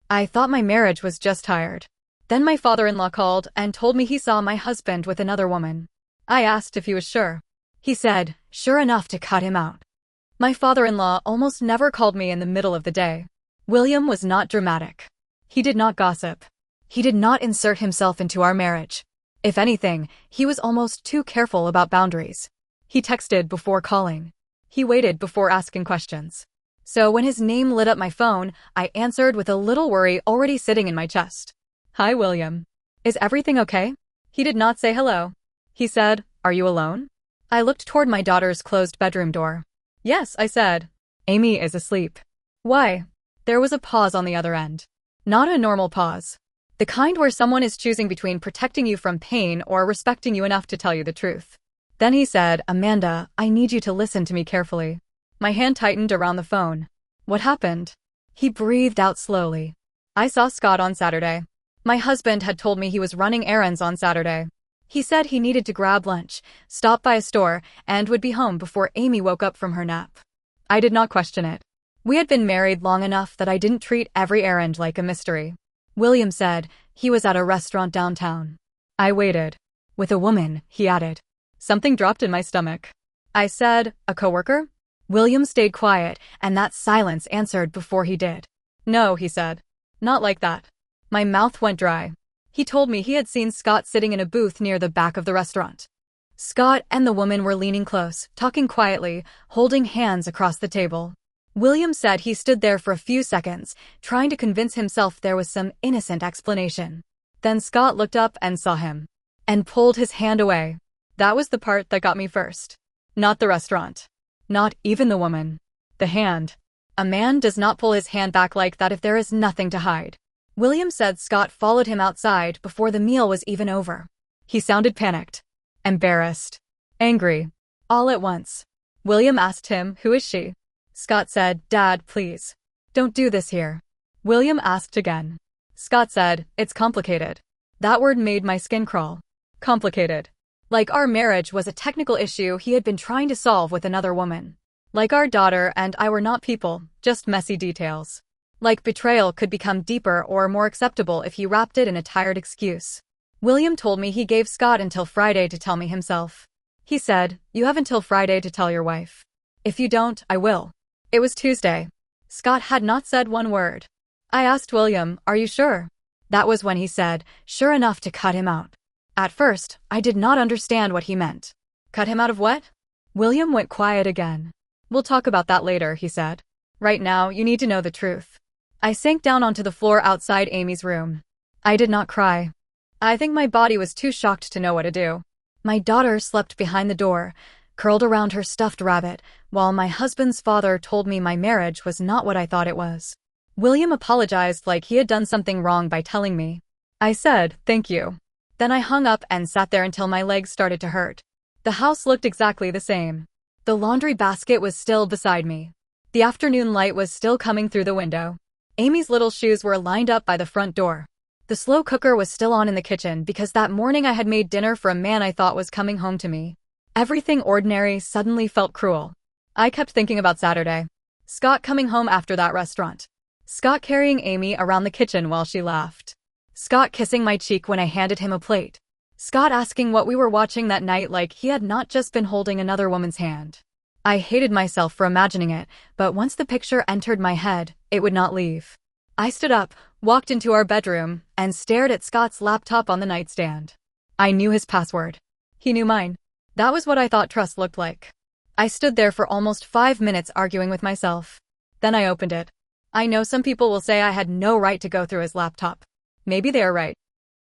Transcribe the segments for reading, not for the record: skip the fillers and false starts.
I thought my marriage was just tired. Then my father-in-law called and told me he saw my husband with another woman. I asked if he was sure. He said, sure enough, to cut him out. My father-in-law almost never called me in the middle of the day. William was not dramatic. He did not gossip. He did not insert himself into our marriage. If anything, he was almost too careful about boundaries. He texted before calling. He waited before asking questions. So when his name lit up my phone, I answered with a little worry already sitting in my chest. Hi, William. Is everything okay? He did not say hello. He said, are you alone? I looked toward my daughter's closed bedroom door. Yes, I said. Amy is asleep. Why? There was a pause on the other end. Not a normal pause. The kind where someone is choosing between protecting you from pain or respecting you enough to tell you the truth. Then he said, Amanda, I need you to listen to me carefully. My hand tightened around the phone. What happened? He breathed out slowly. I saw Scott on Saturday. My husband had told me he was running errands on Saturday. He said he needed to grab lunch, stop by a store, and would be home before Amy woke up from her nap. I did not question it. We had been married long enough that I didn't treat every errand like a mystery. William said he was at a restaurant downtown. I waited. With a woman, he added. Something dropped in my stomach. I said, a coworker? William stayed quiet, and that silence answered before he did. No, he said. Not like that. My mouth went dry. He told me he had seen Scott sitting in a booth near the back of the restaurant. Scott and the woman were leaning close, talking quietly, holding hands across the table. William said he stood there for a few seconds, trying to convince himself there was some innocent explanation. Then Scott looked up and saw him, and pulled his hand away. That was the part that got me first. Not the restaurant. Not even the woman. The hand. A man does not pull his hand back like that if there is nothing to hide. William said Scott followed him outside before the meal was even over. He sounded panicked, embarrassed, angry, all at once. William asked him, who is she? Scott said, Dad, please. Don't do this here. William asked again. Scott said, it's complicated. That word made my skin crawl. Complicated. Like our marriage was a technical issue he had been trying to solve with another woman. Like our daughter and I were not people, just messy details. Like betrayal could become deeper or more acceptable if he wrapped it in a tired excuse. William told me he gave Scott until Friday to tell me himself. He said, you have until Friday to tell your wife. If you don't, I will. It was Tuesday. Scott had not said one word. I asked William, are you sure? That was when he said, sure enough, to cut him out. At first, I did not understand what he meant. Cut him out of what? William went quiet again. We'll talk about that later, he said. Right now, you need to know the truth. I sank down onto the floor outside Amy's room. I did not cry. I think my body was too shocked to know what to do. My daughter slept behind the door, curled around her stuffed rabbit, while my husband's father told me my marriage was not what I thought it was. William apologized like he had done something wrong by telling me. I said, thank you. Then I hung up and sat there until my legs started to hurt. The house looked exactly the same. The laundry basket was still beside me. The afternoon light was still coming through the window. Amy's little shoes were lined up by the front door. The slow cooker was still on in the kitchen because that morning I had made dinner for a man I thought was coming home to me. Everything ordinary suddenly felt cruel. I kept thinking about Saturday. Scott coming home after that restaurant. Scott carrying Amy around the kitchen while she laughed. Scott kissing my cheek when I handed him a plate. Scott asking what we were watching that night like he had not just been holding another woman's hand. I hated myself for imagining it, but once the picture entered my head, it would not leave. I stood up, walked into our bedroom, and stared at Scott's laptop on the nightstand. I knew his password. He knew mine. That was what I thought trust looked like. I stood there for almost 5 minutes arguing with myself. Then I opened it. I know some people will say I had no right to go through his laptop. Maybe they are right.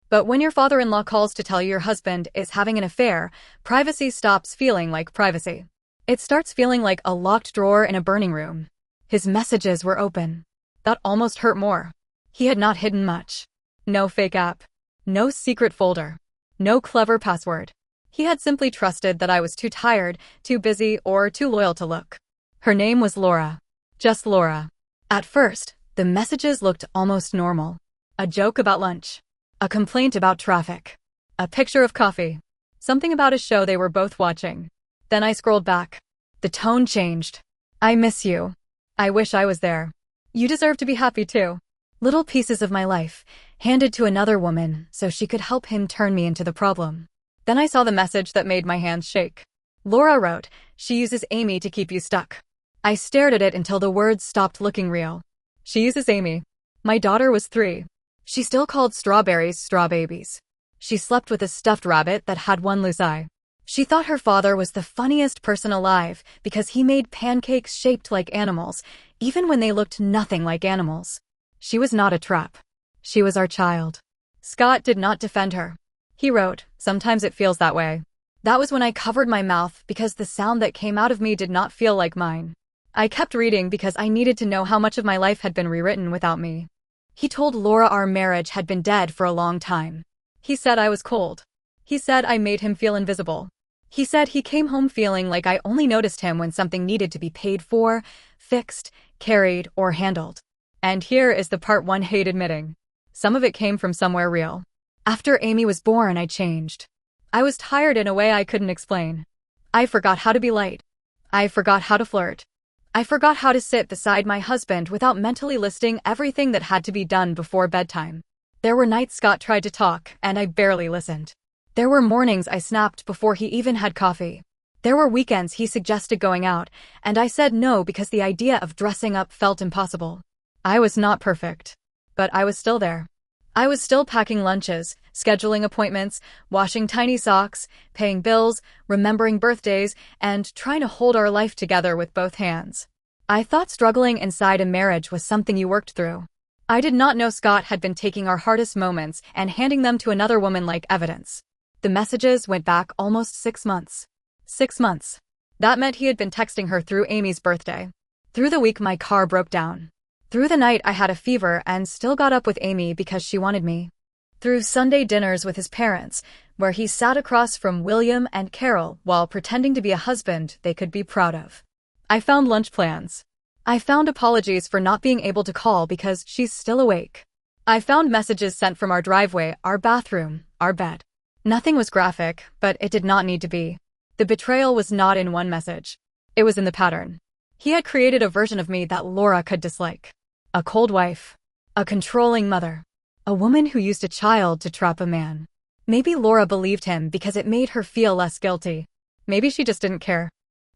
But when your father-in-law calls to tell you your husband is having an affair, privacy stops feeling like privacy. It starts feeling like a locked drawer in a burning room. His messages were open. That almost hurt more. He had not hidden much. No fake app. No secret folder. No clever password. He had simply trusted that I was too tired, too busy, or too loyal to look. Her name was Laura. Just Laura. At first, the messages looked almost normal. A joke about lunch. A complaint about traffic. A picture of coffee. Something about a show they were both watching. Then I scrolled back. The tone changed. I miss you. I wish I was there. You deserve to be happy too. Little pieces of my life, handed to another woman so she could help him turn me into the problem. Then I saw the message that made my hands shake. Laura wrote, "She uses Amy to keep you stuck." I stared at it until the words stopped looking real. She uses Amy. My daughter was 3. She still called strawberries straw babies. She slept with a stuffed rabbit that had one loose eye. She thought her father was the funniest person alive because he made pancakes shaped like animals, even when they looked nothing like animals. She was not a trap. She was our child. Scott did not defend her. He wrote, "Sometimes it feels that way." That was when I covered my mouth because the sound that came out of me did not feel like mine. I kept reading because I needed to know how much of my life had been rewritten without me. He told Laura our marriage had been dead for a long time. He said I was cold. He said I made him feel invisible. He said he came home feeling like I only noticed him when something needed to be paid for, fixed, carried, or handled. And here is the part one hate admitting. Some of it came from somewhere real. After Amy was born, I changed. I was tired in a way I couldn't explain. I forgot how to be light. I forgot how to flirt. I forgot how to sit beside my husband without mentally listing everything that had to be done before bedtime. There were nights Scott tried to talk, and I barely listened. There were mornings I snapped before he even had coffee. There were weekends he suggested going out, and I said no because the idea of dressing up felt impossible. I was not perfect, but I was still there. I was still packing lunches, scheduling appointments, washing tiny socks, paying bills, remembering birthdays, and trying to hold our life together with both hands. I thought struggling inside a marriage was something you worked through. I did not know Scott had been taking our hardest moments and handing them to another woman like evidence. The messages went back almost 6 months. 6 months. That meant he had been texting her through Amy's birthday. Through the week my car broke down. Through the night I had a fever and still got up with Amy because she wanted me. Through Sunday dinners with his parents, where he sat across from William and Carol while pretending to be a husband they could be proud of. I found lunch plans. I found apologies for not being able to call because she's still awake. I found messages sent from our driveway, our bathroom, our bed. Nothing was graphic, but it did not need to be. The betrayal was not in one message. It was in the pattern. He had created a version of me that Laura could dislike. A cold wife. A controlling mother. A woman who used a child to trap a man. Maybe Laura believed him because it made her feel less guilty. Maybe she just didn't care.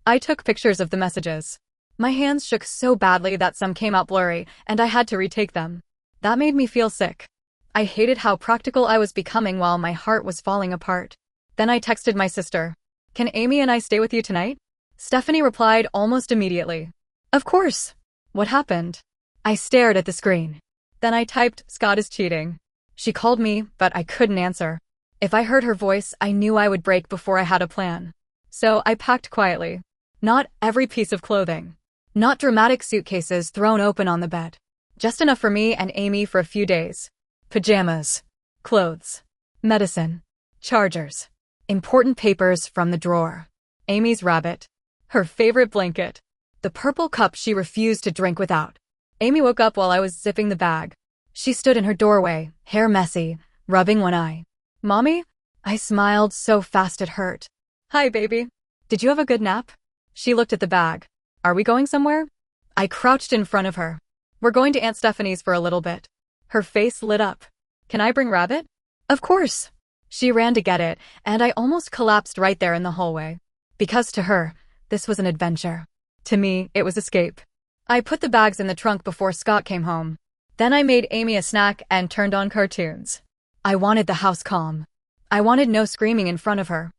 I took pictures of the messages. My hands shook so badly that some came out blurry, and I had to retake them. That made me feel sick. I hated how practical I was becoming while my heart was falling apart. Then I texted my sister. "Can Amy and I stay with you tonight?" Stephanie replied almost immediately. "Of course." What happened? I stared at the screen. Then I typed, "Scott is cheating." She called me, but I couldn't answer. If I heard her voice, I knew I would break before I had a plan. So I packed quietly. Not every piece of clothing. Not dramatic suitcases thrown open on the bed. Just enough for me and Amy for a few days. Pajamas. Clothes. Medicine. Chargers. Important papers from the drawer. Amy's rabbit. Her favorite blanket. The purple cup she refused to drink without. Amy woke up while I was zipping the bag. She stood in her doorway, hair messy, rubbing one eye. "Mommy?" I smiled so fast it hurt. "Hi, baby. Did you have a good nap?" She looked at the bag. "Are we going somewhere?" I crouched in front of her. "We're going to Aunt Stephanie's for a little bit." Her face lit up. "Can I bring Rabbit?" "Of course." She ran to get it, and I almost collapsed right there in the hallway. Because to her, this was an adventure. To me, it was escape. I put the bags in the trunk before Scott came home. Then I made Amy a snack and turned on cartoons. I wanted the house calm. I wanted no screaming in front of her.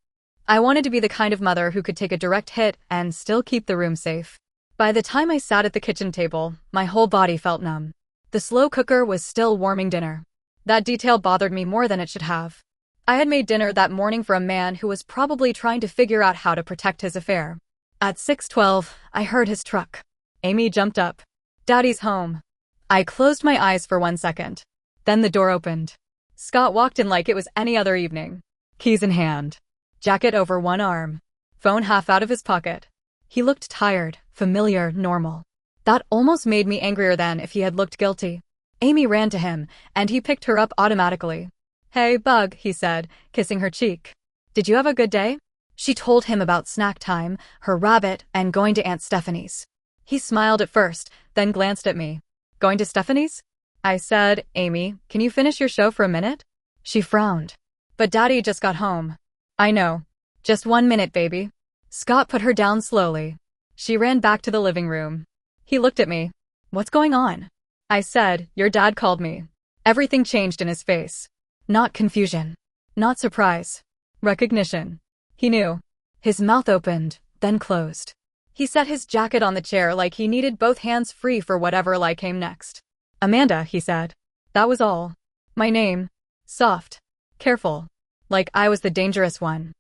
I wanted to be the kind of mother who could take a direct hit and still keep the room safe. By the time I sat at the kitchen table, my whole body felt numb. The slow cooker was still warming dinner. That detail bothered me more than it should have. I had made dinner that morning for a man who was probably trying to figure out how to protect his affair. At 6:12, I heard his truck. Amy jumped up. "Daddy's home." I closed my eyes for 1 second. Then the door opened. Scott walked in like it was any other evening. Keys in hand. Jacket over one arm. Phone half out of his pocket. He looked tired, familiar, normal. That almost made me angrier than if he had looked guilty. Amy ran to him, and he picked her up automatically. "Hey, bug," he said, kissing her cheek. "Did you have a good day?" She told him about snack time, her rabbit, and going to Aunt Stephanie's. He smiled at first, then glanced at me. "Going to Stephanie's?" I said, Amy, can you finish your show for a minute? She frowned. But Daddy just got home. I know. Just 1 minute, baby. Scott put her down slowly. She ran back to the living room. He looked at me. What's going on? I said, your dad called me. Everything changed in his face. Not confusion. Not surprise. Recognition. He knew. His mouth opened, then closed. He set his jacket on the chair like he needed both hands free for whatever lie came next. Amanda, he said. That was all. My name. Soft. Careful. Like I was the dangerous one.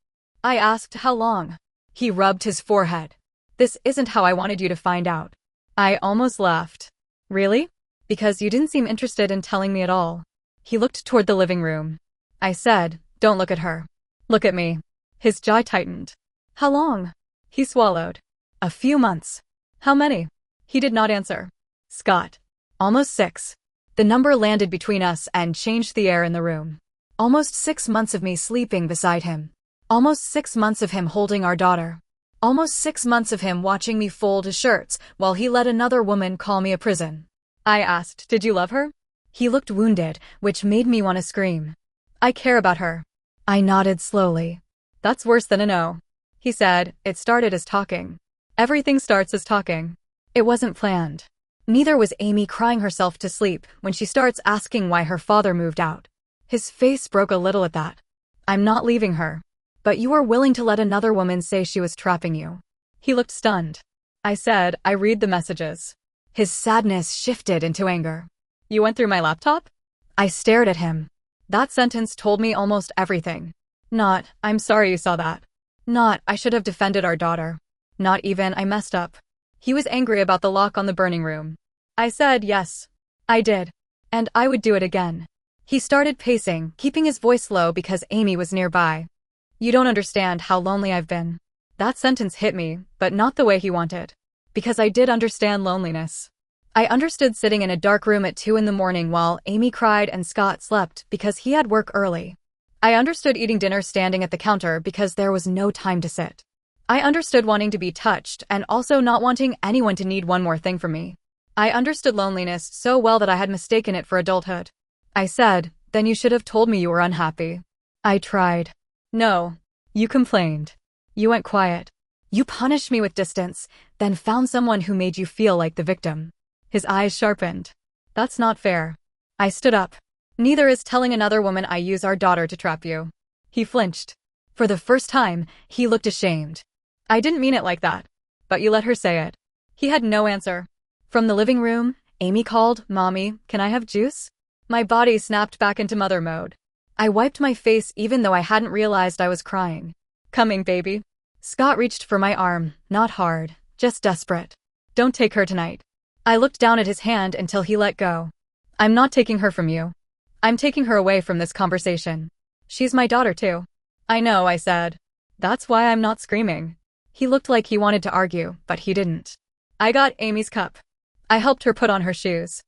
I asked how long. He rubbed his forehead. This isn't how I wanted you to find out. I almost laughed. Really? Because you didn't seem interested in telling me at all. He looked toward the living room. I said, don't look at her. Look at me. His jaw tightened. How long? He swallowed. A few months. How many? He did not answer. Scott. Almost 6. The number landed between us and changed the air in the room. Almost 6 months of me sleeping beside him. Almost 6 months of him holding our daughter. Almost 6 months of him watching me fold his shirts while he let another woman call me a prison. I asked, did you love her? He looked wounded, which made me want to scream. I care about her. I nodded slowly. That's worse than a no. He said, it started as talking. Everything starts as talking. It wasn't planned. Neither was Amy crying herself to sleep when she starts asking why her father moved out. His face broke a little at that. I'm not leaving her. But you were willing to let another woman say she was trapping you. He looked stunned. I said, I read the messages. His sadness shifted into anger. You went through my laptop? I stared at him. That sentence told me almost everything. Not, I'm sorry you saw that. Not, I should have defended our daughter. Not even, I messed up. He was angry about the lock on the burning room. I said, yes. I did. And I would do it again. He started pacing, keeping his voice low because Amy was nearby. You don't understand how lonely I've been. That sentence hit me, but not the way he wanted. Because I did understand loneliness. I understood sitting in a dark room at 2 in the morning while Amy cried and Scott slept because he had work early. I understood eating dinner standing at the counter because there was no time to sit. I understood wanting to be touched and also not wanting anyone to need one more thing from me. I understood loneliness so well that I had mistaken it for adulthood. I said, then you should have told me you were unhappy. I tried. No. You complained. You went quiet. You punished me with distance, then found someone who made you feel like the victim. His eyes sharpened. That's not fair. I stood up. Neither is telling another woman I use our daughter to trap you. He flinched. For the first time, he looked ashamed. I didn't mean it like that. But you let her say it. He had no answer. From the living room, Amy called, Mommy, can I have juice? My body snapped back into mother mode. I wiped my face even though I hadn't realized I was crying. Coming, baby. Scott reached for my arm, not hard, just desperate. Don't take her tonight. I looked down at his hand until he let go. I'm not taking her from you. I'm taking her away from this conversation. She's my daughter too. I know, I said. That's why I'm not screaming. He looked like he wanted to argue, but he didn't. I got Amy's cup. I helped her put on her shoes.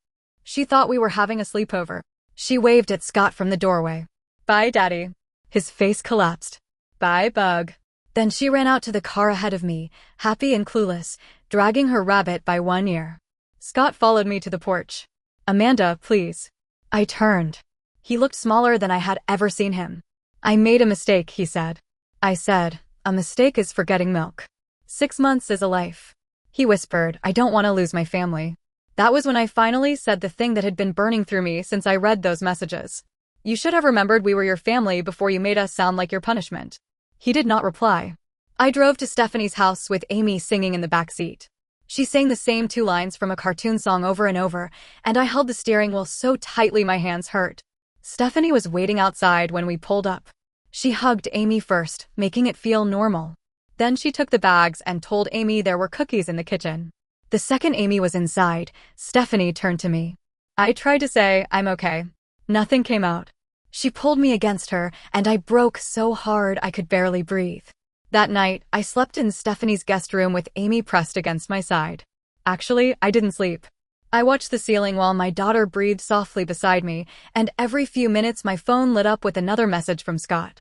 She thought we were having a sleepover. She waved at Scott from the doorway. Bye, Daddy. His face collapsed. Bye, Bug. Then she ran out to the car ahead of me, happy and clueless, dragging her rabbit by one ear. Scott followed me to the porch. Amanda, please. I turned. He looked smaller than I had ever seen him. I made a mistake, he said. I said, a mistake is forgetting milk. 6 months is a life. He whispered, I don't want to lose my family. That was when I finally said the thing that had been burning through me since I read those messages. You should have remembered we were your family before you made us sound like your punishment. He did not reply. I drove to Stephanie's house with Amy singing in the back seat. She sang the same 2 lines from a cartoon song over and over, and I held the steering wheel so tightly my hands hurt. Stephanie was waiting outside when we pulled up. She hugged Amy first, making it feel normal. Then she took the bags and told Amy there were cookies in the kitchen. The second Amy was inside, Stephanie turned to me. I tried to say, I'm okay. Nothing came out. She pulled me against her, and I broke so hard I could barely breathe. That night, I slept in Stephanie's guest room with Amy pressed against my side. Actually, I didn't sleep. I watched the ceiling while my daughter breathed softly beside me, and every few minutes my phone lit up with another message from Scott.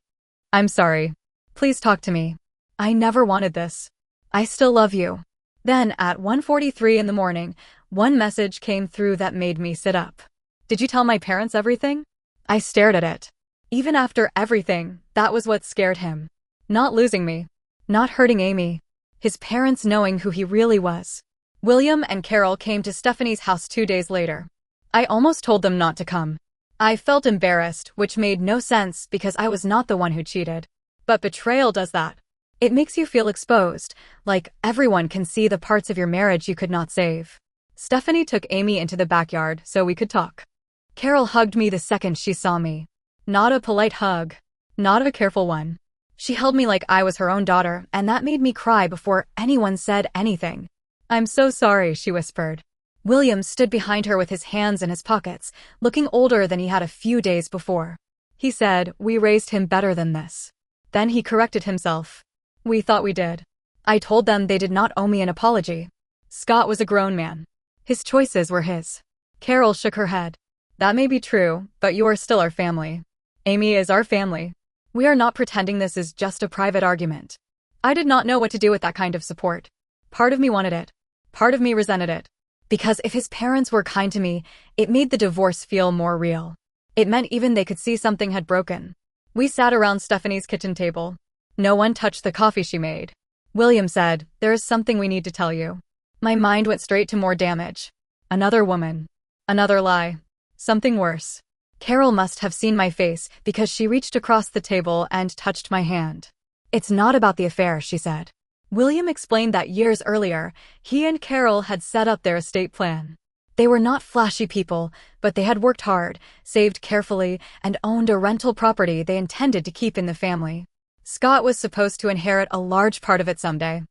I'm sorry. Please talk to me. I never wanted this. I still love you. Then, at 1:43 in the morning, one message came through that made me sit up. Did you tell my parents everything? I stared at it. Even after everything, that was what scared him. Not losing me. Not hurting Amy. His parents knowing who he really was. William and Carol came to Stephanie's house 2 days later. I almost told them not to come. I felt embarrassed, which made no sense because I was not the one who cheated. But betrayal does that. It makes you feel exposed, like everyone can see the parts of your marriage you could not save. Stephanie took Amy into the backyard so we could talk. Carol hugged me the second she saw me. Not a polite hug. Not a careful one. She held me like I was her own daughter, and that made me cry before anyone said anything. I'm so sorry, she whispered. William stood behind her with his hands in his pockets, looking older than he had a few days before. He said, we raised him better than this. Then he corrected himself. We thought we did. I told them they did not owe me an apology. Scott was a grown man. His choices were his. Carol shook her head. That may be true, but you are still our family. Amy is our family. We are not pretending this is just a private argument. I did not know what to do with that kind of support. Part of me wanted it. Part of me resented it. Because if his parents were kind to me, it made the divorce feel more real. It meant even they could see something had broken. We sat around Stephanie's kitchen table. No one touched the coffee she made. William said, there is something we need to tell you. My mind went straight to more damage. Another woman. Another lie. Something worse. Carol must have seen my face because she reached across the table and touched my hand. It's not about the affair, she said. William explained that years earlier, he and Carol had set up their estate plan. They were not flashy people, but they had worked hard, saved carefully, and owned a rental property they intended to keep in the family. Scott was supposed to inherit a large part of it someday.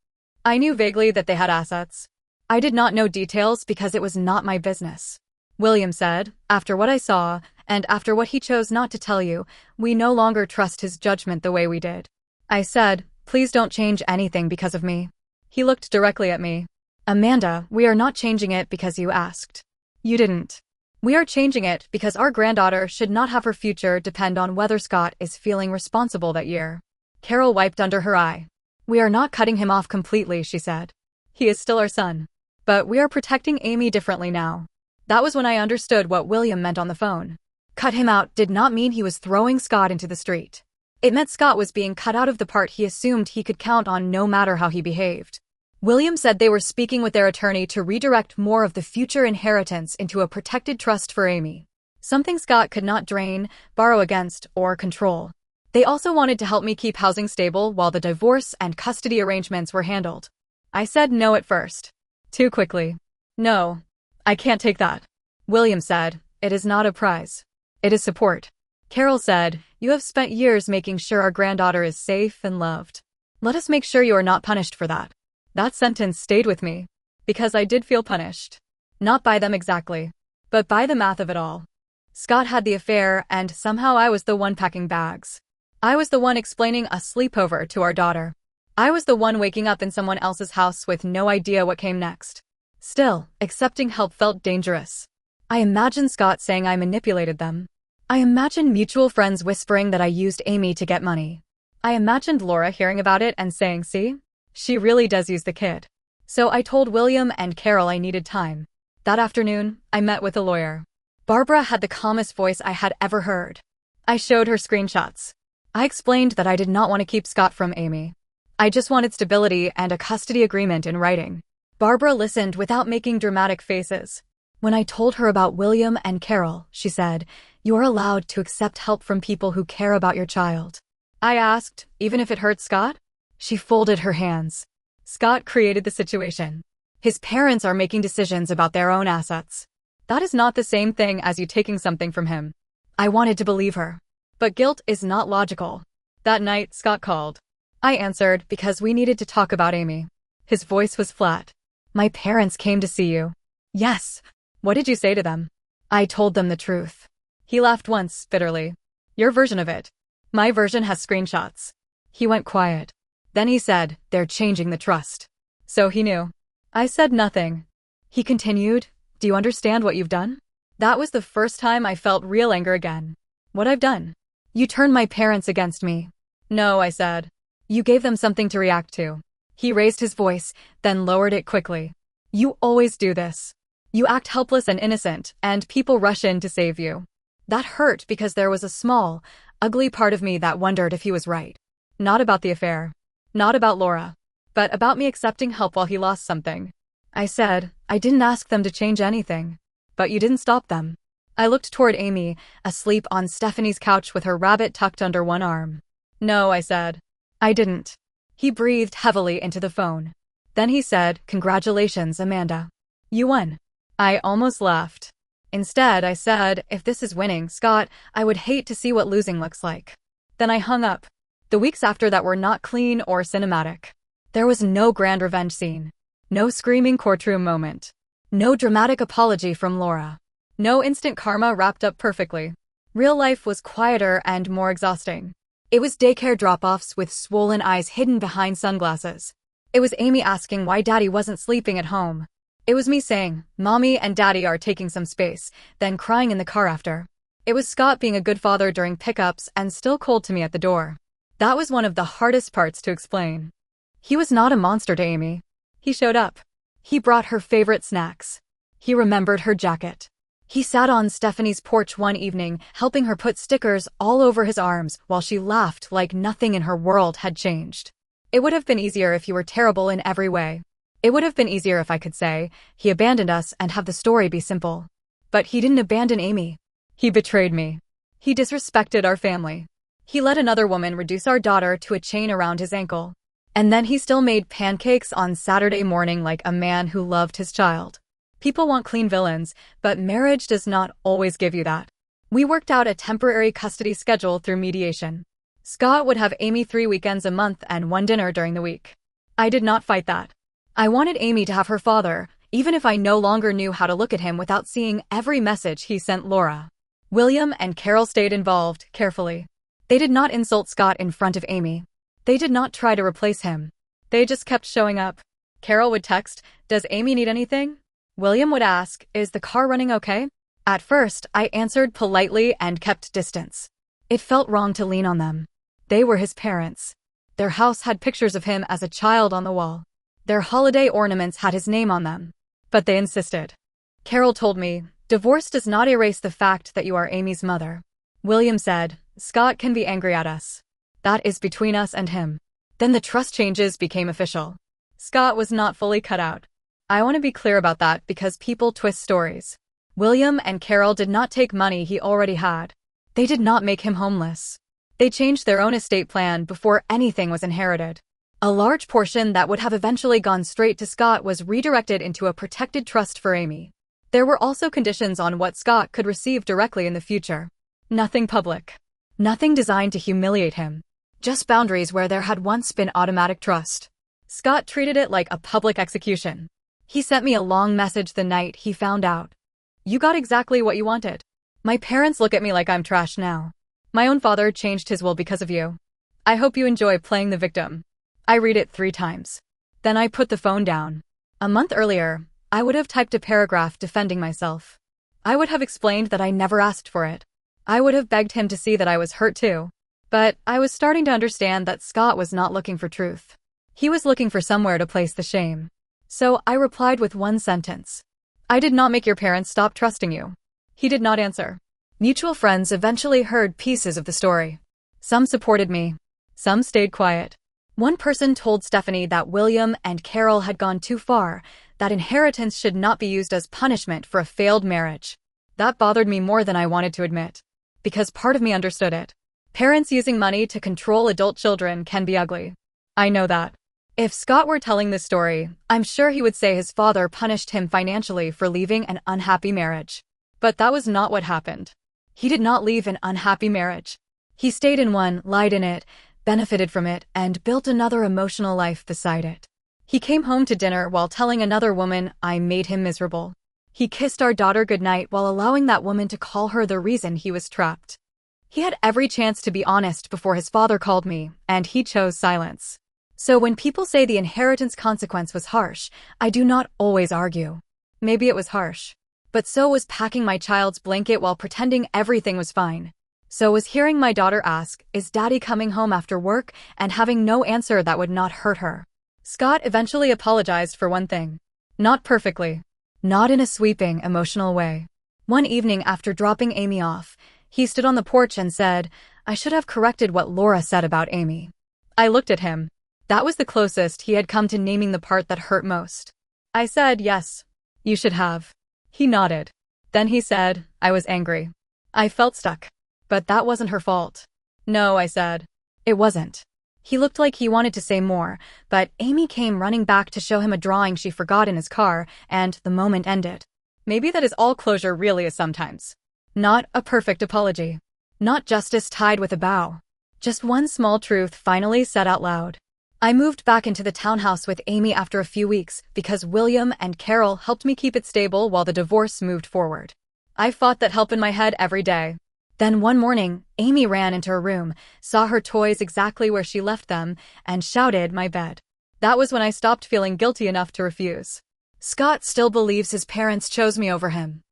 I knew vaguely that they had assets. I did not know details because it was not my business. William said, after what I saw, and after what he chose not to tell you, we no longer trust his judgment the way we did. I said, please don't change anything because of me. He looked directly at me. Amanda, we are not changing it because you asked. You didn't. We are changing it because our granddaughter should not have her future depend on whether Scott is feeling responsible that year. Carol wiped under her eye. We are not cutting him off completely, she said. He is still our son. But we are protecting Amy differently now. That was when I understood what William meant on the phone. Cut him out did not mean he was throwing Scott into the street. It meant Scott was being cut out of the part he assumed he could count on no matter how he behaved. William said they were speaking with their attorney to redirect more of the future inheritance into a protected trust for Amy. Something Scott could not drain, borrow against, or control. They also wanted to help me keep housing stable while the divorce and custody arrangements were handled. I said no at first. Too quickly. No. I can't take that. William said, it is not a prize. It is support. Carol said, you have spent years making sure our granddaughter is safe and loved. Let us make sure you are not punished for that. That sentence stayed with me. Because I did feel punished. Not by them exactly. But by the math of it all. Scott had the affair and somehow I was the one packing bags. I was the one explaining a sleepover to our daughter. I was the one waking up in someone else's house with no idea what came next. Still, accepting help felt dangerous. I imagined Scott saying I manipulated them. I imagined mutual friends whispering that I used Amy to get money. I imagined Laura hearing about it and saying, see? She really does use the kid. So I told William and Carol I needed time. That afternoon, I met with a lawyer. Barbara had the calmest voice I had ever heard. I showed her screenshots. I explained that I did not want to keep Scott from Amy. I just wanted stability and a custody agreement in writing. Barbara listened without making dramatic faces. When I told her about William and Carol, she said, you are allowed to accept help from people who care about your child. I asked, even if it hurts Scott? She folded her hands. Scott created the situation. His parents are making decisions about their own assets. That is not the same thing as you taking something from him. I wanted to believe her. But guilt is not logical. That night, Scott called. I answered because we needed to talk about Amy. His voice was flat. My parents came to see you. Yes. What did you say to them? I told them the truth. He laughed once, bitterly. Your version of it. My version has screenshots. He went quiet. Then he said, they're changing the trust. So he knew. I said nothing. He continued, do you understand what you've done? That was the first time I felt real anger again. What I've done? You turned my parents against me. No, I said. You gave them something to react to. He raised his voice, then lowered it quickly. You always do this. You act helpless and innocent, and people rush in to save you. That hurt because there was a small, ugly part of me that wondered if he was right. Not about the affair. Not about Laura. But about me accepting help while he lost something. I said, I didn't ask them to change anything. But you didn't stop them. I looked toward Amy, asleep on Stephanie's couch with her rabbit tucked under one arm. No, I said. I didn't. He breathed heavily into the phone. Then he said, Congratulations, Amanda. You won. I almost laughed. Instead, I said, if this is winning, Scott, I would hate to see what losing looks like. Then I hung up. The weeks after that were not clean or cinematic. There was no grand revenge scene. No screaming courtroom moment. No dramatic apology from Laura. No instant karma wrapped up perfectly. Real life was quieter and more exhausting. It was daycare drop-offs with swollen eyes hidden behind sunglasses. It was Amy asking why Daddy wasn't sleeping at home. It was me saying, Mommy and Daddy are taking some space, then crying in the car after. It was Scott being a good father during pickups and still cold to me at the door. That was one of the hardest parts to explain. He was not a monster to Amy. He showed up. He brought her favorite snacks. He remembered her jacket. He sat on Stephanie's porch one evening, helping her put stickers all over his arms while she laughed like nothing in her world had changed. It would have been easier if you were terrible in every way. It would have been easier if I could say, he abandoned us and have the story be simple. But he didn't abandon Amy. He betrayed me. He disrespected our family. He let another woman reduce our daughter to a chain around his ankle. And then he still made pancakes on Saturday morning like a man who loved his child. People want clean villains, but marriage does not always give you that. We worked out a temporary custody schedule through mediation. Scott would have Amy 3 weekends a month and 1 dinner during the week. I did not fight that. I wanted Amy to have her father, even if I no longer knew how to look at him without seeing every message he sent Laura. William and Carol stayed involved, carefully. They did not insult Scott in front of Amy. They did not try to replace him. They just kept showing up. Carol would text, Does Amy need anything? William would ask, Is the car running okay? At first, I answered politely and kept distance. It felt wrong to lean on them. They were his parents. Their house had pictures of him as a child on the wall. Their holiday ornaments had his name on them. But they insisted. Carol told me, Divorce does not erase the fact that you are Amy's mother. William said, Scott can be angry at us. That is between us and him. Then the trust changes became official. Scott was not fully cut out. I want to be clear about that because people twist stories. William and Carol did not take money he already had. They did not make him homeless. They changed their own estate plan before anything was inherited. A large portion that would have eventually gone straight to Scott was redirected into a protected trust for Amy. There were also conditions on what Scott could receive directly in the future. Nothing public. Nothing designed to humiliate him. Just boundaries where there had once been automatic trust. Scott treated it like a public execution. He sent me a long message the night he found out. You got exactly what you wanted. My parents look at me like I'm trash now. My own father changed his will because of you. I hope you enjoy playing the victim. I read it 3 times. Then I put the phone down. A month earlier, I would have typed a paragraph defending myself. I would have explained that I never asked for it. I would have begged him to see that I was hurt too. But I was starting to understand that Scott was not looking for truth. He was looking for somewhere to place the shame. So I replied with 1 sentence. I did not make your parents stop trusting you. He did not answer. Mutual friends eventually heard pieces of the story. Some supported me. Some stayed quiet. One person told Stephanie that William and Carol had gone too far, that inheritance should not be used as punishment for a failed marriage. That bothered me more than I wanted to admit. Because part of me understood it. Parents using money to control adult children can be ugly. I know that. If Scott were telling this story, I'm sure he would say his father punished him financially for leaving an unhappy marriage. But that was not what happened. He did not leave an unhappy marriage. He stayed in one, lied in it, benefited from it, and built another emotional life beside it. He came home to dinner while telling another woman I made him miserable. He kissed our daughter goodnight while allowing that woman to call her the reason he was trapped. He had every chance to be honest before his father called me, and he chose silence. So when people say the inheritance consequence was harsh, I do not always argue. Maybe it was harsh. But so was packing my child's blanket while pretending everything was fine. So was hearing my daughter ask, Is Daddy coming home after work, and having no answer that would not hurt her. Scott eventually apologized for one thing. Not perfectly. Not in a sweeping, emotional way. One evening after dropping Amy off, he stood on the porch and said, "I should have corrected what Laura said about Amy." I looked at him. That was the closest he had come to naming the part that hurt most. I said, "Yes, you should have." He nodded. Then he said, "I was angry. I felt stuck. But that wasn't her fault." "No," I said. "It wasn't." He looked like he wanted to say more, but Amy came running back to show him a drawing she forgot in his car, and the moment ended. Maybe that is all closure really is sometimes. Not a perfect apology. Not justice tied with a bow. Just one small truth finally said out loud. I moved back into the townhouse with Amy after a few weeks because William and Carol helped me keep it stable while the divorce moved forward. I fought that help in my head every day. Then one morning, Amy ran into her room, saw her toys exactly where she left them, and shouted, "My bed." That was when I stopped feeling guilty enough to refuse. Scott still believes his parents chose me over him.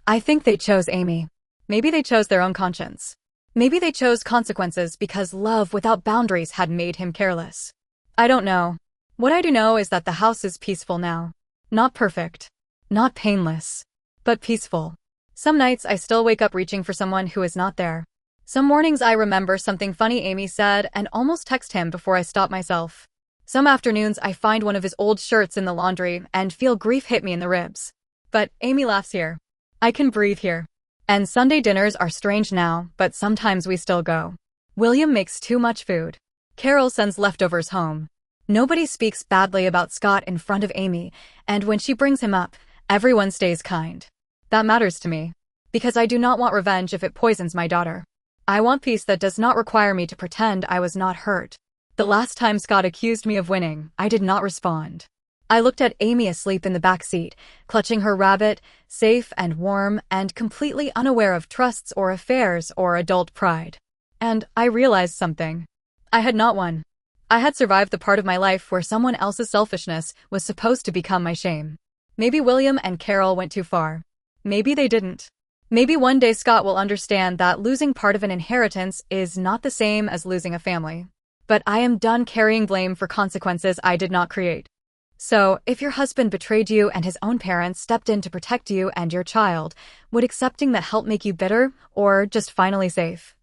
I think they chose Amy. Maybe they chose their own conscience. Maybe they chose consequences because love without boundaries had made him careless. I don't know. What I do know is that the house is peaceful now. Not perfect. Not painless. But peaceful. Some nights I still wake up reaching for someone who is not there. Some mornings I remember something funny Amy said and almost text him before I stop myself. Some afternoons I find one of his old shirts in the laundry and feel grief hit me in the ribs. But Amy laughs here. I can breathe here. And Sunday dinners are strange now, but sometimes we still go. William makes too much food. Carol sends leftovers home. Nobody speaks badly about Scott in front of Amy, and when she brings him up, everyone stays kind. That matters to me. Because I do not want revenge if it poisons my daughter. I want peace that does not require me to pretend I was not hurt. The last time Scott accused me of winning, I did not respond. I looked at Amy asleep in the back seat, clutching her rabbit, safe and warm and completely unaware of trusts or affairs or adult pride. And I realized something. I had not won. I had survived the part of my life where someone else's selfishness was supposed to become my shame. Maybe William and Carol went too far. Maybe they didn't. Maybe one day Scott will understand that losing part of an inheritance is not the same as losing a family. But I am done carrying blame for consequences I did not create. So, if your husband betrayed you and his own parents stepped in to protect you and your child, would accepting that help make you bitter or just finally safe?